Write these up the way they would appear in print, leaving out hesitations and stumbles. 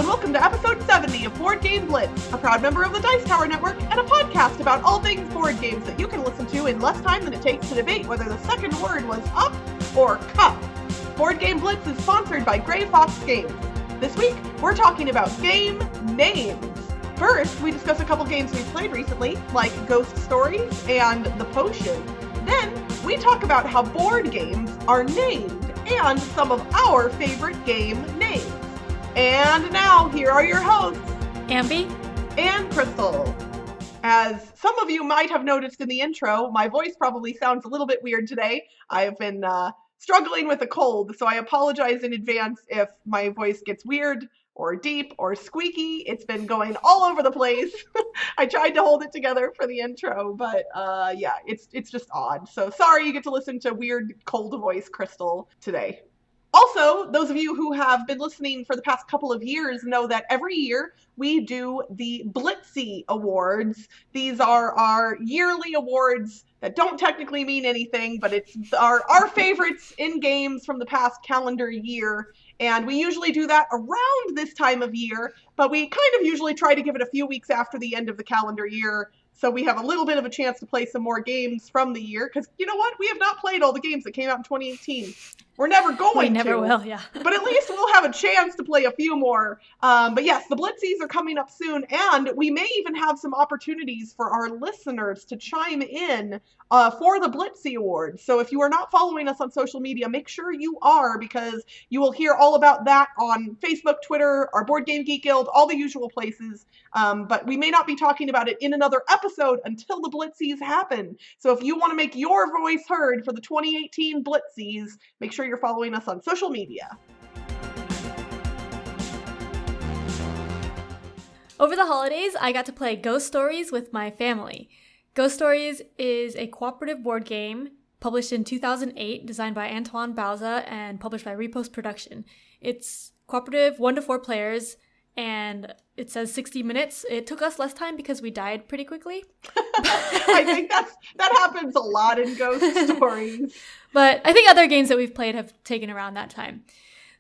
and welcome to episode 70 of Board Game Blitz, a proud member of the Dice Tower Network and a podcast about all things board games that you can listen to in less time than it takes to debate whether the second word was up or cup. Board Game Blitz is sponsored by Grey Fox Games. This week, we're talking about game names. First, we discuss a couple games we've played recently, like Ghost Stories and The Potion. Then, we talk about how board games are named and some of our favorite game names. And now, here are your hosts, Ambie and Crystal. As some of you might have noticed in the intro, my voice probably sounds a little bit weird today. I have been struggling with a cold, so I apologize in advance if my voice gets weird or deep or squeaky. It's been going all over the place. I tried to hold it together for the intro, but yeah, it's just odd. So sorry you get to listen to weird cold voice Crystal today. Also, those of you who have been listening for the past couple of years know that every year we do the Blitzy Awards. These are our yearly awards that don't technically mean anything, but it's our favorites in games from the past calendar year. And we usually do that around this time of year, but we kind of usually try to give it a few weeks after the end of the calendar year, so we have a little bit of a chance to play some more games from the year, because you know what? We have not played all the games that came out in 2018. We're never going to. We never will, yeah. But at least we'll have a chance to play a few more. But yes, the Blitzies are coming up soon, and we may even have some opportunities for our listeners to chime in for the Blitzy Awards. So if you are not following us on social media, make sure you are, because you will hear all about that on Facebook, Twitter, our Board Game Geek Guild, all the usual places. But we may not be talking about it in another episode until the Blitzies happen. So if you want to make your voice heard for the 2018 Blitzies, make sure you're following us on social media. Over the holidays, I got to play Ghost Stories with my family. Ghost Stories is a cooperative board game published in 2008, designed by Antoine Bauza and published by Repost Production. It's cooperative, 1 to 4 players, and it says 60 minutes. It took us less time because we died pretty quickly. I think that happens a lot in Ghost Stories. But I think other games that we've played have taken around that time.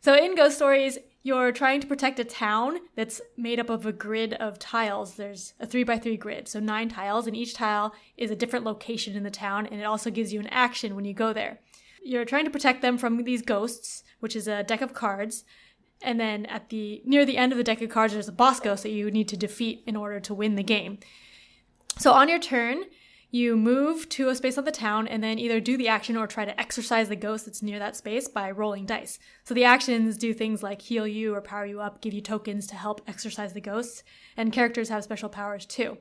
So in Ghost Stories, you're trying to protect a town that's made up of a grid of tiles. There's a 3x3 grid, so 9 tiles, and each tile is a different location in the town, and it also gives you an action when you go there. You're trying to protect them from these ghosts, which is a deck of cards. And then near the end of the deck of cards, there's a boss ghost that you need to defeat in order to win the game. So on your turn, you move to a space on the town and then either do the action or try to exorcise the ghost that's near that space by rolling dice. So the actions do things like heal you or power you up, give you tokens to help exorcise the ghosts, and characters have special powers too.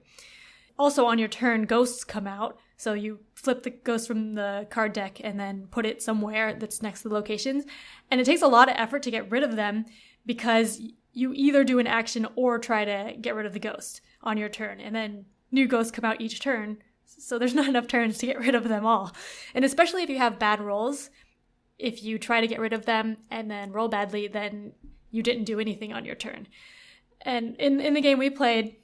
Also on your turn, ghosts come out. So you flip the ghost from the card deck and then put it somewhere that's next to the locations. And it takes a lot of effort to get rid of them because you either do an action or try to get rid of the ghost on your turn. And then new ghosts come out each turn. So there's not enough turns to get rid of them all. And especially if you have bad rolls, if you try to get rid of them and then roll badly, then you didn't do anything on your turn. And in the game we played,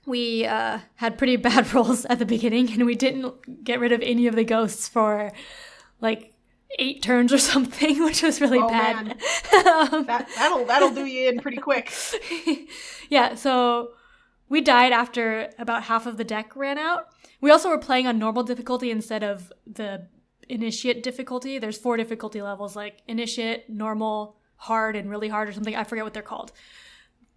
we had pretty bad rolls at the beginning, and we didn't get rid of any of the ghosts for like 8 turns or something, which was really bad. Man. That'll do you in pretty quick. Yeah, so we died after about half of the deck ran out. We also were playing on normal difficulty instead of the initiate difficulty. There's 4 difficulty levels, like initiate, normal, hard, and really hard or something. I forget what they're called.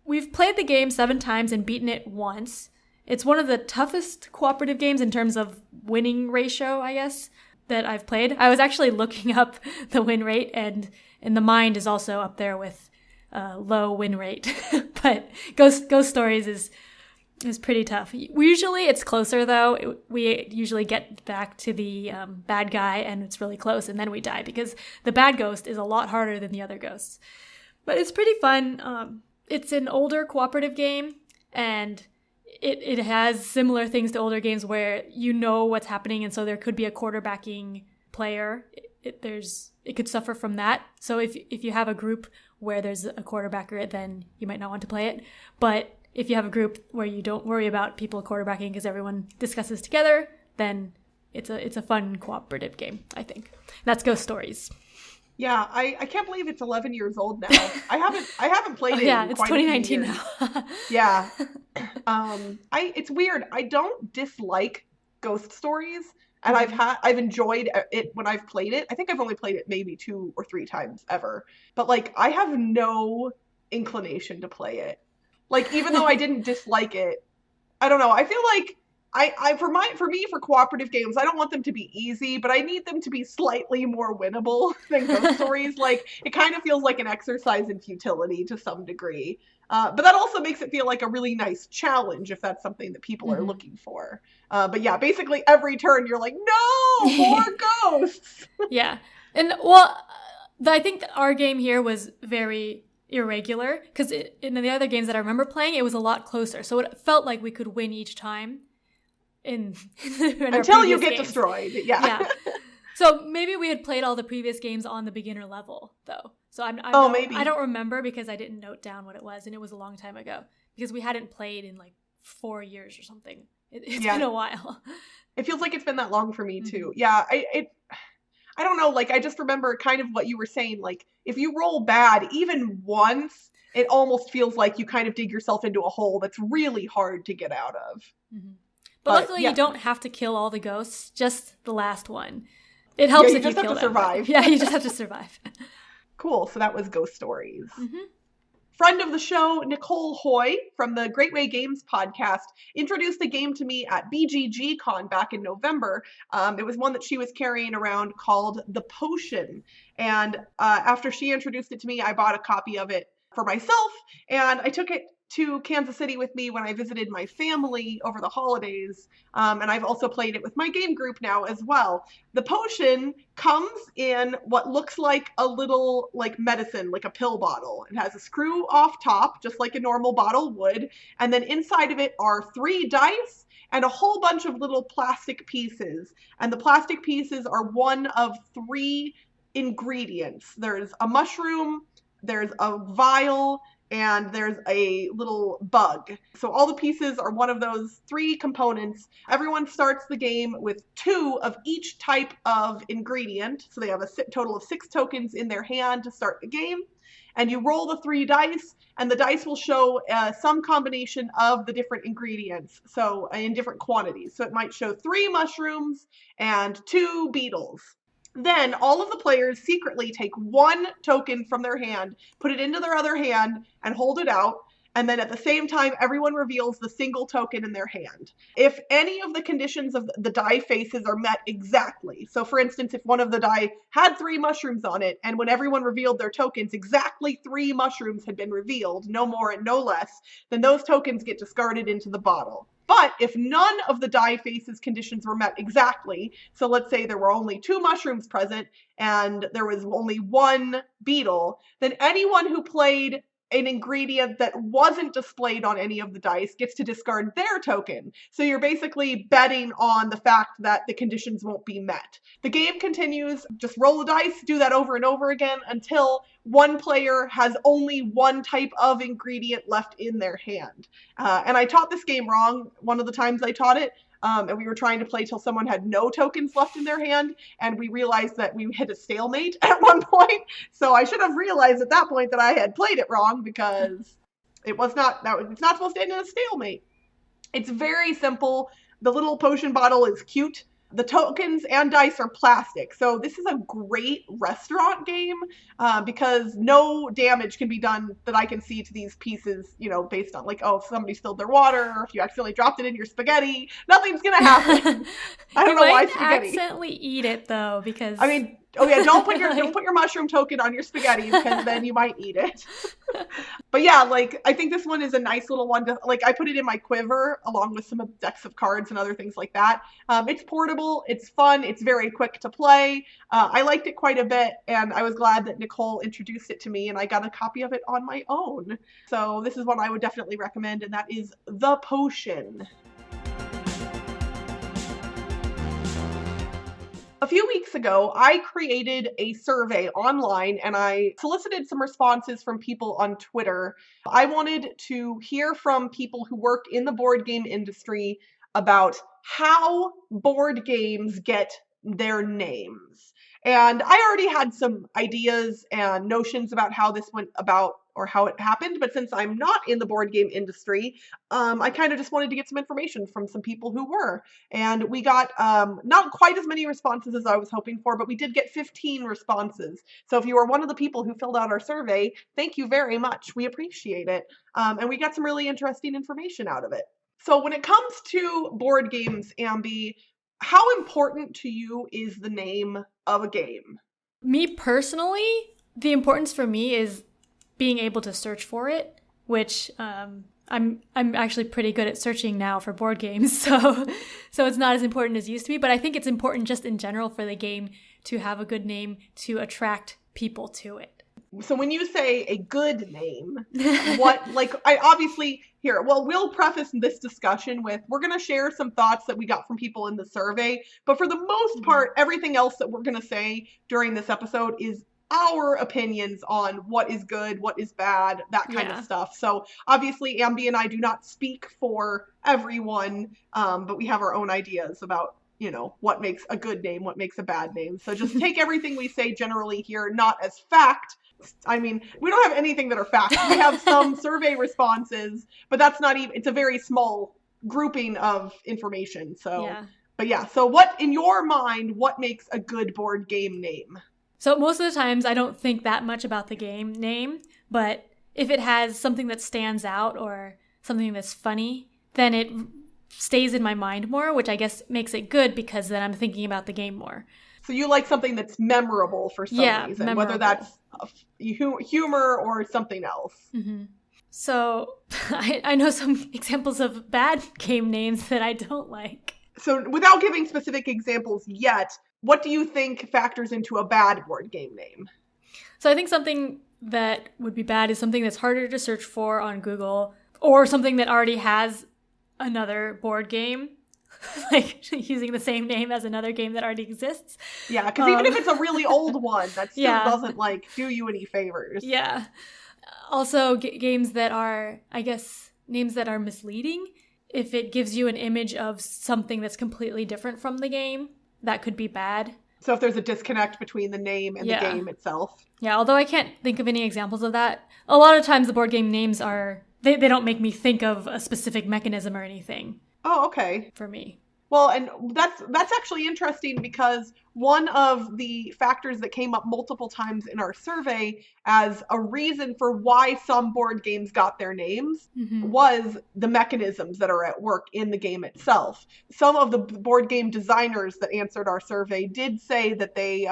We've played the game 7 times and beaten it once. It's one of the toughest cooperative games in terms of winning ratio, I guess, that I've played. I was actually looking up the win rate, and the Mind is also up there with low win rate. But Ghost Stories is pretty tough. Usually it's closer, though. We usually get back to the bad guy, and it's really close, and then we die, because the bad ghost is a lot harder than the other ghosts. But it's pretty fun. It's an older cooperative game, and it has similar things to older games where you know what's happening, and so there could be a quarterbacking player. It could suffer from that. So if you have a group where there's a quarterbacker, then you might not want to play it. But if you have a group where you don't worry about people quarterbacking because everyone discusses together, then it's a fun cooperative game, I think. That's Ghost Stories. Yeah, I can't believe it's 11 years old now. I haven't played it Yeah, in it's quite a few 2019 years. now. Yeah. It's weird. I don't dislike ghost stories, and Mhm. I've enjoyed it when I've played it. I think I've only played it maybe 2 or 3 times ever. But like I have no inclination to play it. Like even though I didn't dislike it, I don't know. I feel like for cooperative games, I don't want them to be easy, but I need them to be slightly more winnable than ghost stories. Like it kind of feels like an exercise in futility to some degree. But that also makes it feel like a really nice challenge if that's something that people are Mhm. looking for. But yeah, basically every turn you're like, no, more ghosts. Yeah. And well, I think that our game here was very irregular because in the other games that I remember playing, it was a lot closer. So it felt like we could win each time in, in our Until you previous get games. destroyed. Yeah. Yeah. So maybe we had played all the previous games on the beginner level, though. So Oh, maybe. I don't remember because I didn't note down what it was, and it was a long time ago because we hadn't played in like 4 years or something. It's been Yeah. a while. It feels like it's been that long for me Mhm. too. Yeah, I don't know, like I just remember kind of what you were saying, like if you roll bad even once, it almost feels like you kind of dig yourself into a hole that's really hard to get out of. Mhm. But But luckily, you yeah, don't have to kill all the ghosts, just the last one. It yeah, helps you if you just have kill to them. But survive. yeah, you just have to survive. Cool. So that was Ghost Stories. Hmm. Friend of the show, Nicole Hoy from the Great Way Games podcast, introduced a game to me at BGG Con back in November. It was one that she was carrying around called The Potion. And after she introduced it to me, I bought a copy of it for myself, and I took it to Kansas City with me when I visited my family over the holidays. And I've also played it with my game group now as well. The potion comes in what looks like a little like medicine, like a pill bottle. It has a screw off top, just like a normal bottle would. And then inside of it are 3 dice and a whole bunch of little plastic pieces. And the plastic pieces are one of 3 ingredients. There's a mushroom, there's a vial, and there's a little bug. So all the pieces are one of those 3 components. Everyone starts the game with 2 of each type of ingredient. So they have a total of 6 tokens in their hand to start the game. And you roll the 3 dice, and the dice will show some combination of the different ingredients. So in different quantities. So it might show 3 mushrooms and 2 beetles. Then all of the players secretly take 1 token from their hand, put it into their other hand, and hold it out. And then at the same time, everyone reveals the single token in their hand. If any of the conditions of the die faces are met exactly, so for instance, if one of the die had 3 mushrooms on it, and when everyone revealed their tokens, exactly 3 mushrooms had been revealed, no more and no less, then those tokens get discarded into the bottle. But if none of the die faces conditions were met exactly, so let's say there were only 2 mushrooms present and there was only 1 beetle, then anyone who played an ingredient that wasn't displayed on any of the dice gets to discard their token. So you're basically betting on the fact that the conditions won't be met. The game continues, just roll the dice, do that over and over again until one player has only 1 type of ingredient left in their hand. And I taught this game wrong one of the times I taught it. And we were trying to play till someone had no tokens left in their hand, and we realized that we hit a stalemate at one point. So I should have realized at that point that I had played it wrong because it's not supposed to end in a stalemate. It's very simple. The little potion bottle is cute. The tokens and dice are plastic. So this is a great restaurant game because no damage can be done that I can see to these pieces, based on like, oh, if somebody spilled their water or if you accidentally dropped it in your spaghetti, nothing's going to happen. I don't know why spaghetti. Accidentally eat it though, because I mean, oh yeah, don't put your mushroom token on your spaghetti because then you might eat it. But yeah, like I think this one is a nice little one to like. I put it in my quiver along with some decks of cards and other things like that. It's portable, it's fun, it's very quick to play. I liked it quite a bit, and I was glad that Nicole introduced it to me, and I got a copy of it on my own. So this is one I would definitely recommend, and that is The Potion. A few weeks ago, I created a survey online and I solicited some responses from people on Twitter. I wanted to hear from people who work in the board game industry about how board games get their names. And I already had some ideas and notions about how this went about or how it happened, but since I'm not in the board game industry, I kind of just wanted to get some information from some people who were. And we got not quite as many responses as I was hoping for, but we did get 15 responses. So if you are one of the people who filled out our survey, thank you very much. We appreciate it. And we got some really interesting information out of it. So when it comes to board games, Ambie, how important to you is the name of a game? Me personally, the importance for me is being able to search for it, which I'm actually pretty good at searching now for board games, so it's not as important as it used to be. But I think it's important just in general for the game to have a good name to attract people to it. So when you say a good name, what, like, I obviously, here, well, we'll preface this discussion with, we're going to share some thoughts that we got from people in the survey, but for the most part, everything else that we're going to say during this episode is our opinions on what is good, what is bad, that kind of stuff. So obviously, Ambie and I do not speak for everyone, but we have our own ideas about, you know, what makes a good name, what makes a bad name. So just take everything we say generally here, not as fact. I mean, we don't have anything that are facts. We have some survey responses, but that's not even, it's a very small grouping of information. So, but yeah, so what, in your mind, what makes a good board game name? So most of the times I don't think that much about the game name, but if it has something that stands out or something that's funny, then it stays in my mind more, which I guess makes it good because then I'm thinking about the game more. So you like something that's memorable for some reason, memorable. Whether that's humor or something else. Mm-hmm. So I know some examples of bad game names that I don't like. So without giving specific examples yet, what do you think factors into a bad board game name? So I think something that would be bad is something that's harder to search for on Google, or something that already has another board game, like using the same name as another game that already exists. Yeah, because even if it's a really old one, that still doesn't like do you any favors. Yeah. Also, games that are, I guess, names that are misleading. If it gives you an image of something that's completely different from the game, that could be bad. So if there's a disconnect between the name and the game itself. Yeah, although I can't think of any examples of that. A lot of times the board game names are, they don't make me think of a specific mechanism or anything. Oh, okay. For me. Well, and that's actually interesting because one of the factors that came up multiple times in our survey as a reason for why some board games got their names was the mechanisms that are at work in the game itself. Some of the board game designers that answered our survey did say that they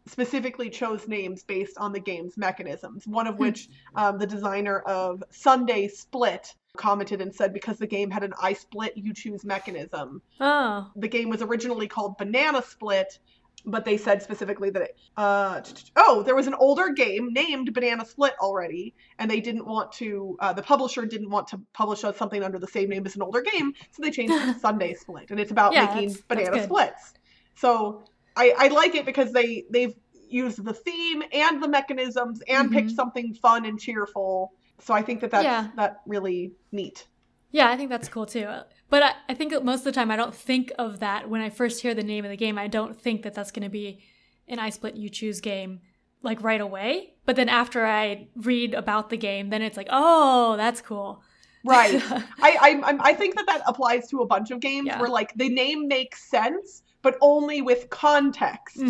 specifically chose names based on the game's mechanisms, one of which the designer of Sundae Split commented and said because the game had an I split, you choose mechanism. Oh. The game was originally called Banana Split, but they said specifically that there was an older game named Banana Split already, and they didn't want to, the publisher didn't want to publish something under the same name as an older game, so they changed it to Sundae Split, and it's about making banana splits. So I like it because they've used the theme and the mechanisms and picked something fun and cheerful. So I think that's really neat. Yeah, I think that's cool too. But I think most of the time I don't think of that when I first hear the name of the game. I don't think that that's going to be an I Split You Choose game like right away. But then after I read about the game, then it's like, oh, that's cool. Right. I think that applies to a bunch of games where like the name makes sense, but only with context.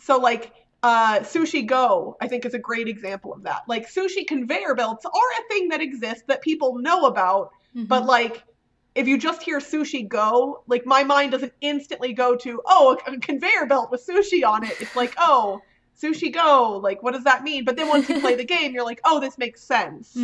So like Sushi Go, I think, is a great example of that. Like, sushi conveyor belts are a thing that exists that people know about, but like, if you just hear Sushi Go, like, my mind doesn't instantly go to, oh, a conveyor belt with sushi on it. It's like, oh, Sushi Go, like, what does that mean? But then once you play the game, you're like, oh, this makes sense.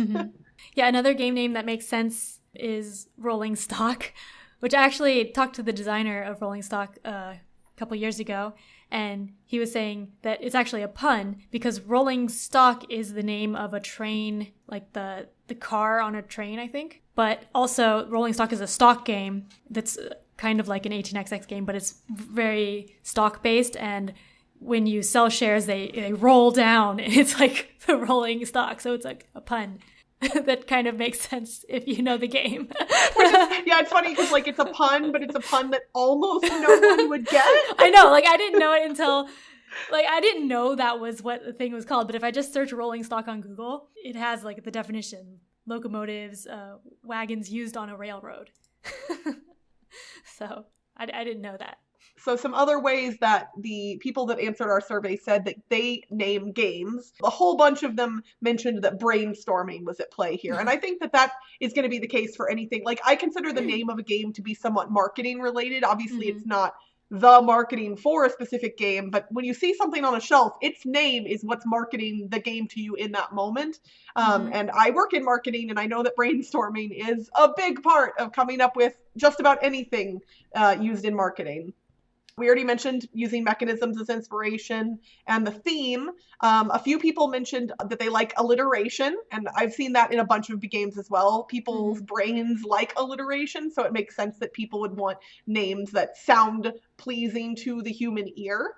Yeah, another game name that makes sense is Rolling Stock, which I actually talked to the designer of Rolling Stock a couple years ago. And he was saying that it's actually a pun because rolling stock is the name of a train, like the car on a train, I think. But also, rolling stock is a stock game that's kind of like an 18xx game, but it's very stock-based. And when you sell shares, they roll down, and it's like the rolling stock. So it's like a pun. that kind of makes sense if you know the game. Yeah, it's funny because like it's a pun, but it's a pun that almost no one would get. I know, like I didn't know it until like I didn't know that was what the thing was called. But if I just search rolling stock on Google, it has like the definition: locomotives, wagons used on a railroad. So I didn't know that. So some other ways that the people that answered our survey said that they name games, a whole bunch of them mentioned that brainstorming was at play here. And I think that that is going to be the case for anything. Like I consider the name of a game to be somewhat marketing related. Obviously, it's not the marketing for a specific game, but when you see something on a shelf, its name is what's marketing the game to you in that moment. And I work in marketing, and I know that brainstorming is a big part of coming up with just about anything used in marketing. We already mentioned using mechanisms as inspiration and the theme. A few people mentioned that they like alliteration, and I've seen that in a bunch of games as well. People's brains like alliteration, so it makes sense that people would want names that sound pleasing to the human ear.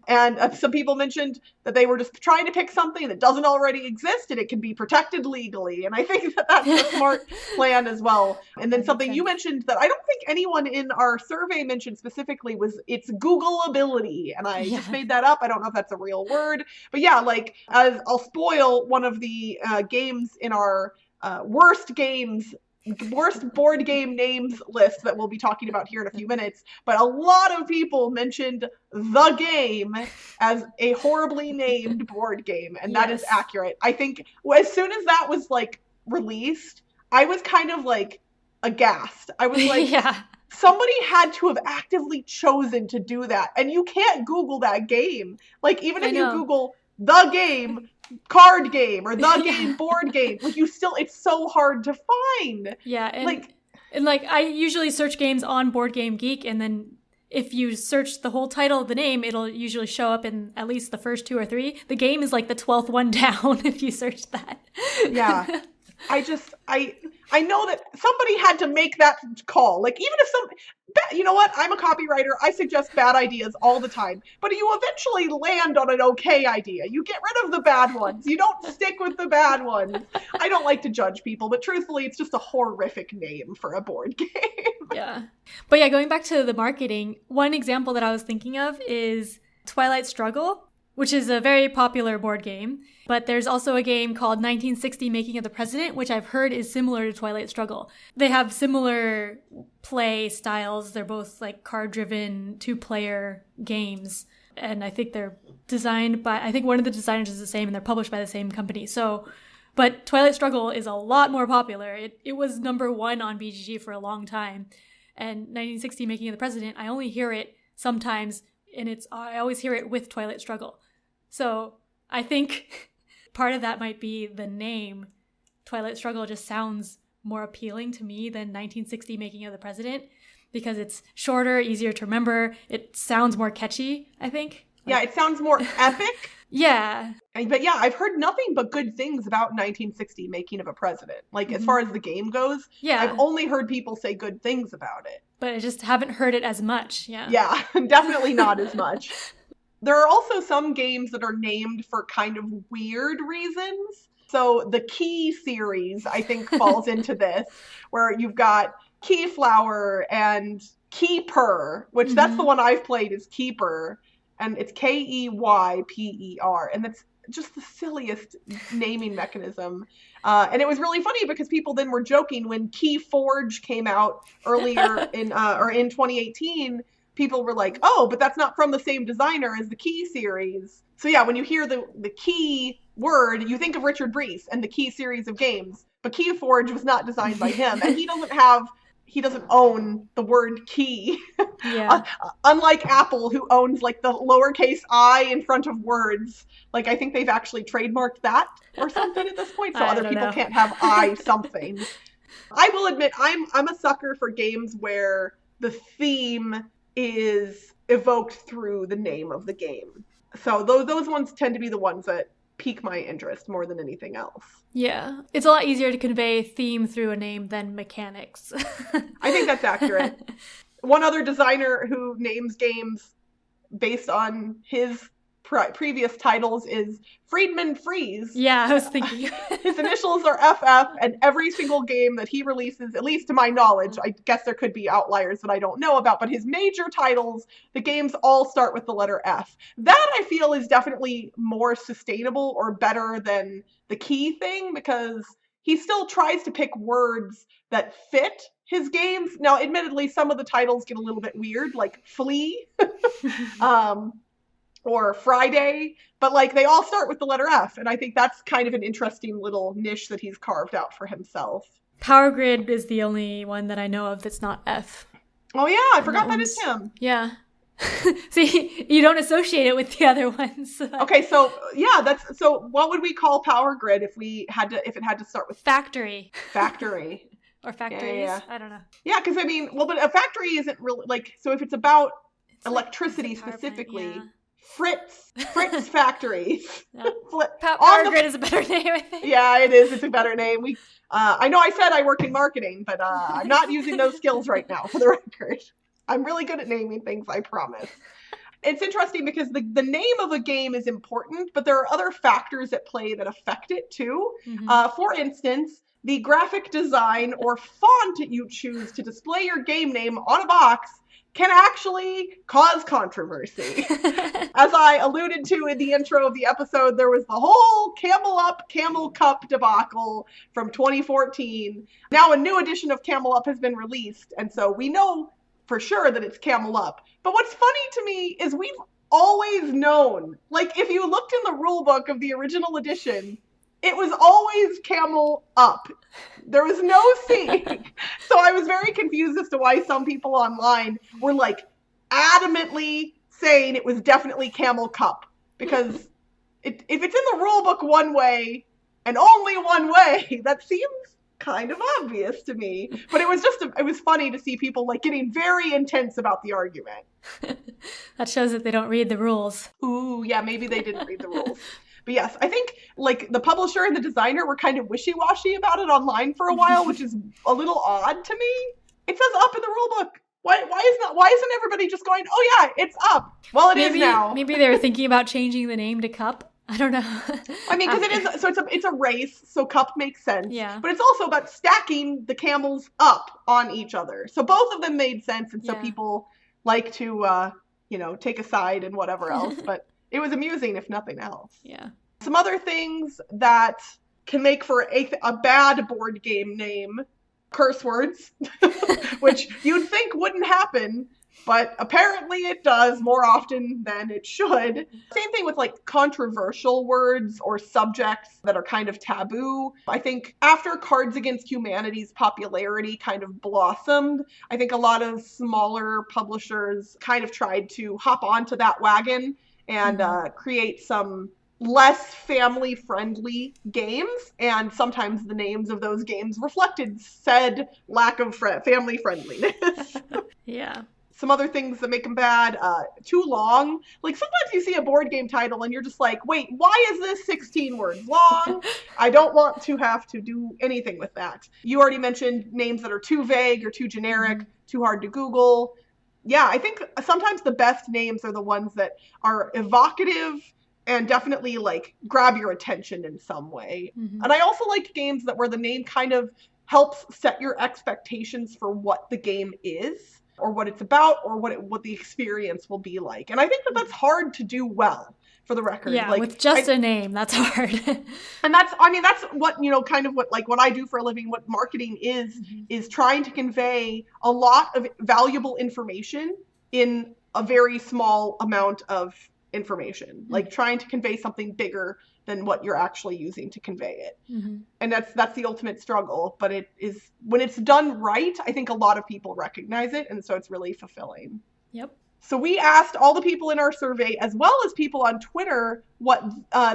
And some people mentioned that they were just trying to pick something that doesn't already exist and it can be protected legally. And I think that that's a smart plan as well. And then something you mentioned that I don't think anyone in our survey mentioned specifically was its Googleability. And I just made that up. I don't know if that's a real word. But yeah, like as I'll spoil one of the games in our worst board game names list that we'll be talking about here in a few minutes. But a lot of people mentioned The Game as a horribly named board game. And that is accurate. I think as soon as that was like released, I was kind of like aghast. I was like, somebody had to have actively chosen to do that. And you can't Google that game. Like even if you Google The Game card game or The Game board game, like you still, it's so hard to find. And I usually search games on Board Game Geek, and then if you search the whole title of the name, it'll usually show up in at least the first 2 or 3. The Game is like the 12th one down if you search that. I know that somebody had to make that call. Like even if you know what? I'm a copywriter. I suggest bad ideas all the time. But you eventually land on an okay idea. You get rid of the bad ones. You don't stick with the bad ones. I don't like to judge people, but truthfully, it's just a horrific name for a board game. But yeah, going back to the marketing, one example that I was thinking of is Twilight Struggle, which is a very popular board game. But there's also a game called 1960 Making of the President, which I've heard is similar to Twilight Struggle. They have similar play styles. They're both like card-driven, 2-player games. And I think they're designed by, I think one of the designers is the same, and they're published by the same company. But Twilight Struggle is a lot more popular. It was number 1 on BGG for a long time. And 1960 Making of the President, I only hear it sometimes, and I always hear it with Twilight Struggle. So I think part of that might be the name. Twilight Struggle just sounds more appealing to me than 1960 Making of the President because it's shorter, easier to remember. It sounds more catchy, I think. Yeah, it sounds more epic. But yeah, I've heard nothing but good things about 1960 Making of a President. Like as far as the game goes, I've only heard people say good things about it. But I just haven't heard it as much. Yeah, definitely not as much. There are also some games that are named for kind of weird reasons. So the Key series, I think, falls into this, where you've got Keyflower and Keyper, which that's the one I've played is Keyper, and it's Keyper, and that's just the silliest naming mechanism. And it was really funny because people then were joking when Keyforge came out earlier in 2018. People were like, oh, but that's not from the same designer as the Key series. So yeah, when you hear the Key word, you think of Richard Breese and the Key series of games. But Keyforge was not designed by him. And he doesn't own the word key. Unlike Apple, who owns like the lowercase I in front of words. Like I think they've actually trademarked that or something at this point. So other people can't have I something. I will admit, I'm a sucker for games where the theme is evoked through the name of the game. So those ones tend to be the ones that pique my interest more than anything else. Yeah, it's a lot easier to convey theme through a name than mechanics. I think that's accurate. One other designer who names games based on his previous titles is Friedman Freeze. Yeah, I was thinking. His initials are FF, and every single game that he releases, at least to my knowledge, I guess there could be outliers that I don't know about, but his major titles, the games all start with the letter F. That I feel is definitely more sustainable or better than the Key thing, because he still tries to pick words that fit his games. Now, admittedly, some of the titles get a little bit weird, like Flea. Or Friday, but like they all start with the letter F, and I think that's kind of an interesting little niche that he's carved out for himself. Power Grid is the only one that I know of that's not F. Oh yeah, I forgot that is him. Yeah. See, you don't associate it with the other ones. Okay, so yeah, so what would we call Power Grid if it had to start with Factory? Factory. Or factories. Yeah. I don't know. Yeah, because I mean, well, but a factory isn't really like, so if it's about electricity specifically. Yeah. Fritz Factories. Yeah. Power Grid is a better name, I think. Yeah, it is. It's a better name. I know I said I work in marketing, but I'm not using those skills right now, for the record. I'm really good at naming things, I promise. It's interesting because the name of a game is important, but there are other factors at play that affect it too. Mm-hmm. For instance, the graphic design or font you choose to display your game name on a box can actually cause controversy. As I alluded to in the intro of the episode, there was the whole Camel Up, Camel Cup debacle from 2014. Now a new edition of Camel Up has been released, and so we know for sure that it's Camel Up. But what's funny to me is we've always known, like if you looked in the rule book of the original edition, it was always Camel Up. There was no C. So I was very confused as to why some people online were like adamantly saying it was definitely Camel Cup. Because if it's in the rule book one way and only one way, that seems kind of obvious to me. But it was funny to see people like getting very intense about the argument. That shows that they don't read the rules. Ooh, yeah, maybe they didn't read the rules. But yes, I think like the publisher and the designer were kind of wishy-washy about it online for a while, which is a little odd to me. It says up in the rule book. Why isn't everybody just going, oh yeah, it's up? Well, it is now. Maybe they were thinking about changing the name to Cup. I don't know. I mean, because it is, so it's a race, so Cup makes sense. Yeah. But it's also about stacking the camels up on each other. So both of them made sense, and so people like to, take a side and whatever else. But it was amusing, if nothing else. Yeah. Some other things that can make for a bad board game name, curse words, which you'd think wouldn't happen, but apparently it does more often than it should. Same thing with like controversial words or subjects that are kind of taboo. I think after Cards Against Humanity's popularity kind of blossomed, I think a lot of smaller publishers kind of tried to hop onto that wagon and create some less family-friendly games, and sometimes the names of those games reflected said lack of family friendliness. Yeah. Some other things that make them bad, too long. Like sometimes you see a board game title and you're just like, wait, why is this 16 words long? I don't want to have to do anything with that. You already mentioned names that are too vague or too generic, too hard to Google. Yeah, I think sometimes the best names are the ones that are evocative and definitely like grab your attention in some way. Mm-hmm. And I also like games where the name kind of helps set your expectations for what the game is, or what it's about, or what the experience will be like. And I think that's hard to do well, for the record. Yeah, like, with just a name, that's hard. And that's what, kind of what I do for a living, what marketing is trying to convey a lot of valuable information in a very small amount of information, like trying to convey something bigger than what you're actually using to convey it. Mm-hmm. And that's the ultimate struggle, but it is, when it's done right, I think a lot of people recognize it, and so it's really fulfilling. Yep. So we asked all the people in our survey, as well as people on Twitter, what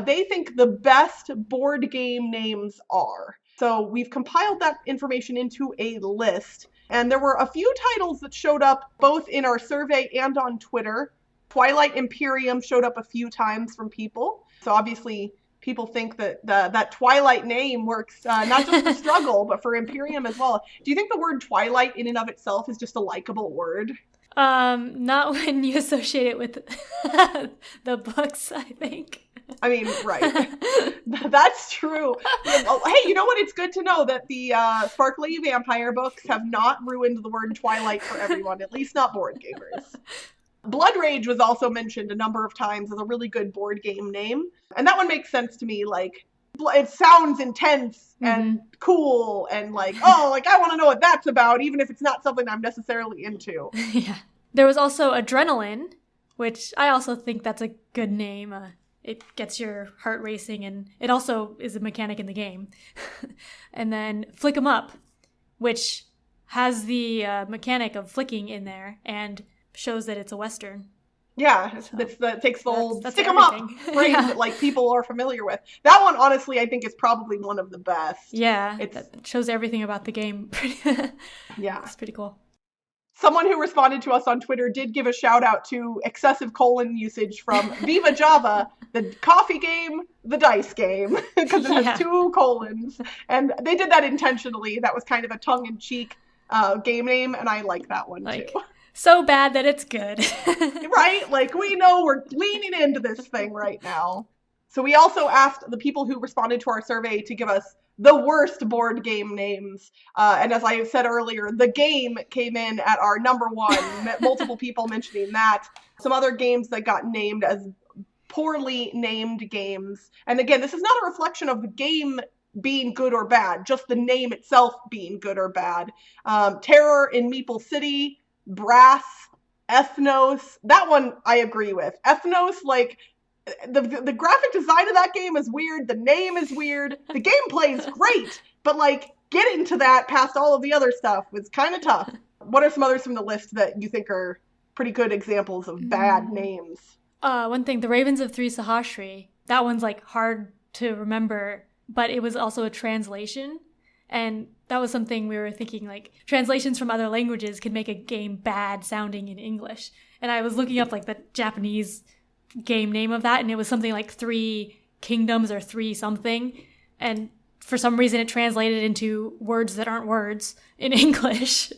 they think the best board game names are. So we've compiled that information into a list, and there were a few titles that showed up both in our survey and on Twitter. Twilight Imperium showed up a few times from people. So obviously people think that that Twilight name works not just for Struggle, but for Imperium as well. Do you think the word Twilight in and of itself is just a likable word? Not when you associate it with the books, I think. I mean, right. That's true. Yeah, well, hey, you know what? It's good to know that the sparkly vampire books have not ruined the word Twilight for everyone, at least not board gamers. Blood Rage was also mentioned a number of times as a really good board game name. And that one makes sense to me. Like, it sounds intense and cool and like, oh, like I want to know what that's about, even if it's not something I'm necessarily into. Yeah. There was also Adrenaline, which I also think that's a good name. It gets your heart racing, and it also is a mechanic in the game. And then Flick 'em Up, which has the mechanic of flicking in there and shows that it's a Western. Yeah, so that takes the old that's stick 'em up phrase Yeah. that like people are familiar with. That one, honestly, I think is probably one of the best. Yeah, It that shows everything about the game. Yeah. It's pretty cool. Someone who responded to us on Twitter did give a shout out to excessive colon usage from Viva Java, the coffee game, the dice game, because it has 2 colons. And they did that intentionally. That was kind of a tongue-in-cheek game name, and I like that one too. So bad that it's good. Right? Like, we know we're leaning into this thing right now. So we also asked the people who responded to our survey to give us the worst board game names. And as I said earlier, the game came in at our number 1. Multiple people mentioning that. Some other games that got named as poorly named games. And again, this is not a reflection of the game being good or bad, just the name itself being good or bad. Terror in Meeple City, Brass, Ethnos. That one I agree with. Ethnos, like, the graphic design of that game is weird. The name is weird. The gameplay is great. But, like, getting to that past all of the other stuff was kind of tough. What are some others from the list that you think are pretty good examples of bad names? One thing, the Ravens of Thri Sahashri. That one's, like, hard to remember, but it was also a translation. And that was something we were thinking, like, translations from other languages could make a game bad sounding in English. And I was looking up, like, the Japanese game name of that, and it was something like 3 Kingdoms or 3 something. And for some reason, it translated into words that aren't words in English.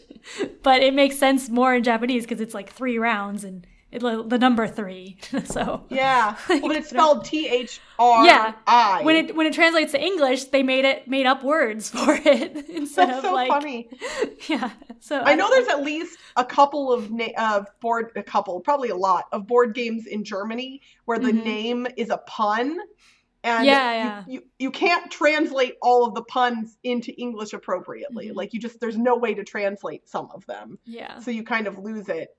But it makes sense more in Japanese because it's, like, 3 rounds and the number 3. So yeah, well, but it's spelled THRI. Yeah, when it translates to English, they made up words for it instead That's of so like funny. Yeah, so I know there's at least a couple of probably a lot of board games in Germany where the name is a pun. And you can't translate all of the puns into English appropriately. Like there's no way to translate some of them. Yeah. So you kind of lose it.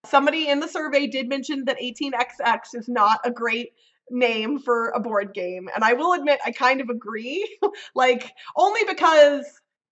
Somebody in the survey did mention that 18XX is not a great name for a board game. And I will admit, I kind of agree. Like, only because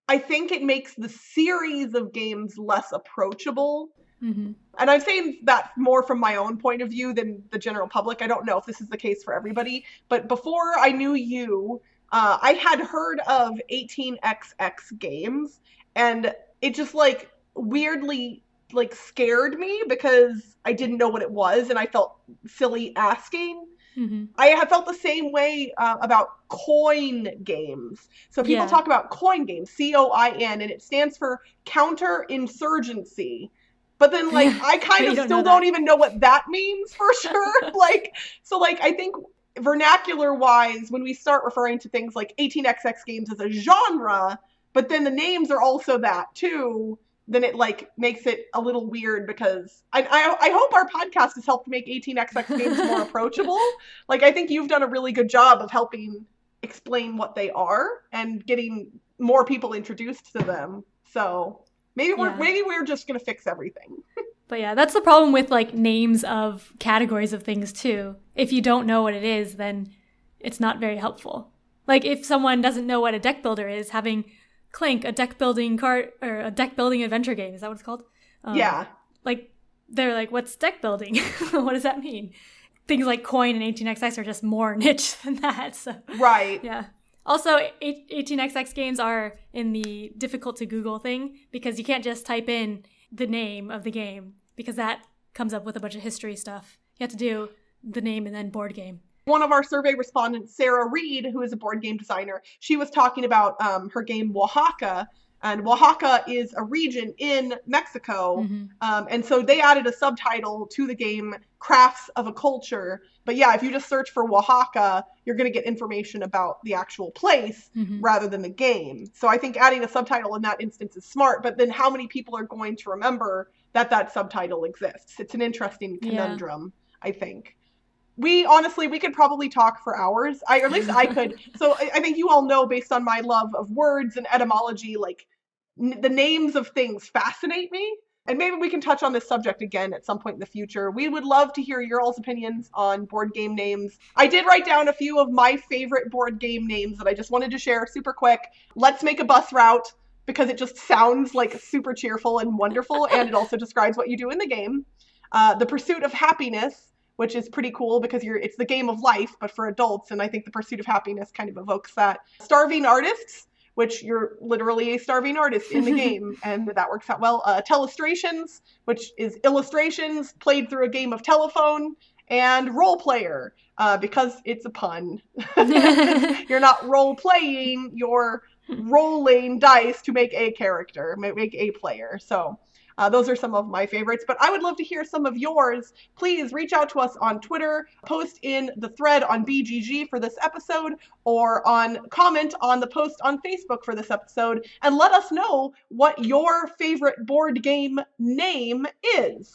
I think it makes the series of games less approachable. And I'm saying that more from my own point of view than the general public. I don't know if this is the case for everybody. But before I knew you, I had heard of 18XX games. And it just, like, weirdly like scared me because I didn't know what it was and I felt silly asking. I have felt the same way about coin games. So people talk about coin games, COIN, and it stands for counterinsurgency. But then, like, I kind of still don't even know what that means for sure. I think vernacular-wise, when we start referring to things like 18XX games as a genre, but then the names are also that too, then it like makes it a little weird because I hope our podcast has helped make 18XX games more approachable. Like, I think you've done a really good job of helping explain what they are and getting more people introduced to them. So maybe we're just gonna fix everything. But yeah, that's the problem with like names of categories of things too. If you don't know what it is, then it's not very helpful. Like if someone doesn't know what a deck builder is, having Clink, a deck building card or a deck building adventure game, is that what it's called? Yeah. Like they're like, what's deck building? What does that mean? Things like Coin and 18XX are just more niche than that. So right. Yeah. Also, 18XX games are in the difficult to Google thing because you can't just type in the name of the game because that comes up with a bunch of history stuff. You have to do the name and then board game. One of our survey respondents, Sarah Reed, who is a board game designer, she was talking about her game Oaxaca, And Oaxaca is a region in Mexico. And so they added a subtitle to the game, Crafts of a Culture. But yeah, if you just search for Oaxaca, you're going to get information about the actual place rather than the game. So I think adding a subtitle in that instance is smart. But then how many people are going to remember that subtitle exists? It's an interesting conundrum, I think. We could probably talk for hours. Or at least I could. So I think you all know, based on my love of words and etymology, like the names of things fascinate me. And maybe we can touch on this subject again at some point in the future. We would love to hear your all's opinions on board game names. I did write down a few of my favorite board game names that I just wanted to share super quick. Let's Make a Bus Route, because it just sounds like super cheerful and wonderful, and it also describes what you do in the game. The Pursuit of Happiness, which is pretty cool because it's the game of life, but for adults, and I think the Pursuit of Happiness kind of evokes that. Starving Artists, which you're literally a starving artist in the game, and that works out well. Telestrations, which is illustrations played through a game of telephone. And Role Player, because it's a pun. You're not role-playing, you're rolling dice to make a character, make a player. So those are some of my favorites, but I would love to hear some of yours. Please reach out to us on Twitter, post in the thread on BGG for this episode, or comment on the post on Facebook for this episode, and let us know what your favorite board game name is.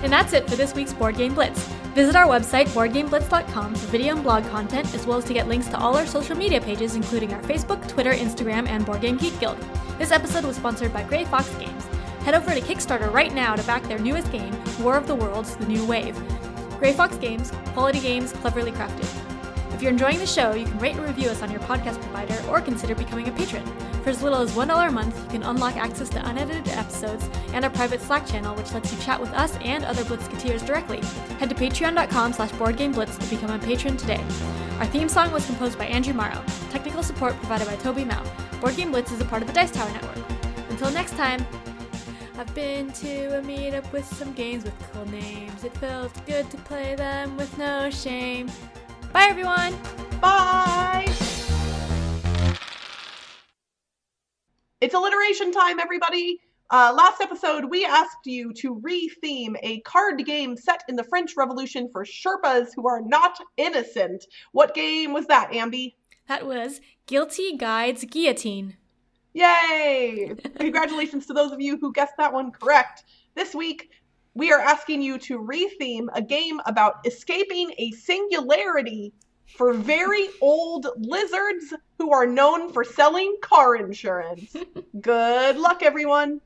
And that's it for this week's Board Game Blitz. Visit our website, boardgameblitz.com, for video and blog content, as well as to get links to all our social media pages, including our Facebook, Twitter, Instagram, and Board Game Geek Guild. This episode was sponsored by Grey Fox Games. Head over to Kickstarter right now to back their newest game, War of the Worlds: The New Wave. Grey Fox Games, quality games cleverly crafted. If you're enjoying the show, you can rate and review us on your podcast provider or consider becoming a patron. For as little as $1 a month, you can unlock access to unedited episodes and our private Slack channel, which lets you chat with us and other Blitzketeers directly. Head to patreon.com/boardgameblitz to become a patron today. Our theme song was composed by Andrew Morrow. Technical support provided by Toby Mao. Board Game Blitz is a part of the Dice Tower Network. Until next time, I've been to a meetup with some games with cool names. It felt good to play them with no shame. Bye, everyone! Bye! It's alliteration time, everybody! Last episode, we asked you to re-theme a card game set in the French Revolution for Sherpas who are not innocent. What game was that, Ambie? That was Guilty Guides Guillotine. Yay! Congratulations to those of you who guessed that one correct. This week, we are asking you to re-theme a game about escaping a singularity for very old lizards who are known for selling car insurance. Good luck, everyone!